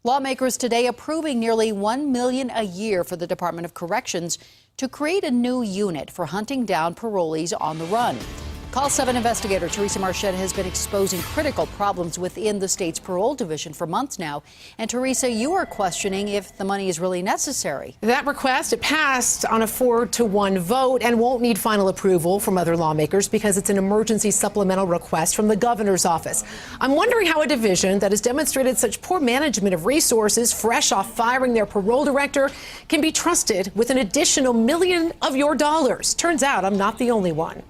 Lawmakers today approving nearly $1 million a year for the Department of Corrections to create a new unit for hunting down parolees on the run. CALL7 investigator Theresa Marchetta has been exposing critical problems within the state's parole division for months now. And Theresa, you are questioning if the money is really necessary. That request, it passed on a 4-to-1 vote and won't need final approval from other lawmakers because it's an emergency supplemental request from the governor's office. I'm wondering how a division that has demonstrated such poor management of resources, fresh off firing their parole director, can be trusted with an additional $1 million of your dollars. Turns out I'm not the only one.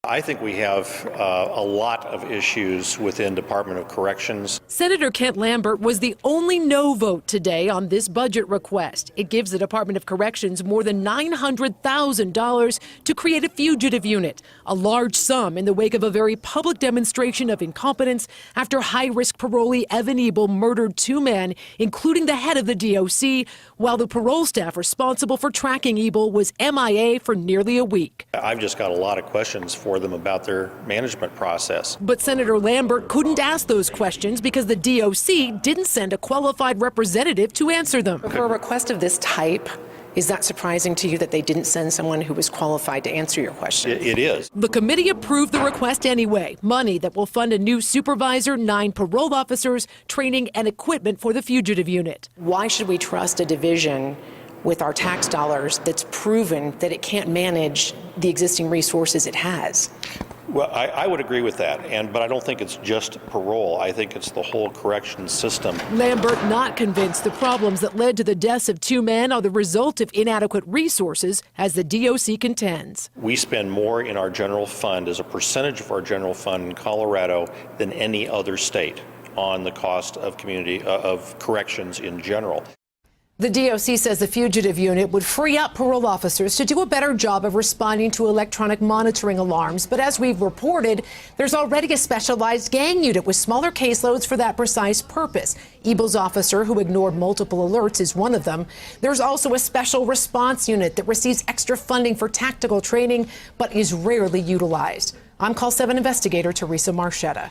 I think we have a lot of issues within Department of Corrections. Senator Kent Lambert was the only no vote today on this budget request. It gives the Department of Corrections more than $900,000 to create a fugitive unit, a large sum in the wake of a very public demonstration of incompetence after high-risk parolee Evan Ebel murdered 2 men, including the head of the DOC, while the parole staff responsible for tracking Ebel was MIA for nearly a week. I've just got a lot of questions for them about their management process. But Senator Lambert couldn't ask those questions because the DOC didn't send a qualified representative to answer them. For a request of this type, is that surprising to you that they didn't send someone who was qualified to answer your question? It is. The committee approved the request anyway. Money that will fund a new supervisor, 9 parole officers, training and equipment for the fugitive unit. Why should we trust a division with our tax dollars that's proven that it can't manage the existing resources it has? Well, I would agree with that, but I don't think it's just parole. I think it's the whole corrections system. Lambert not convinced the problems that led to the deaths of 2 men are the result of inadequate resources, as the DOC contends. We spend more in our general fund as a percentage of our general fund in Colorado than any other state on the cost of of corrections in general. The DOC says the fugitive unit would free up parole officers to do a better job of responding to electronic monitoring alarms. But as we've reported, there's already a specialized gang unit with smaller caseloads for that precise purpose. Ebel's officer, who ignored multiple alerts, is one of them. There's also a special response unit that receives extra funding for tactical training, but is rarely utilized. I'm CALL7 investigator Theresa Marchetta.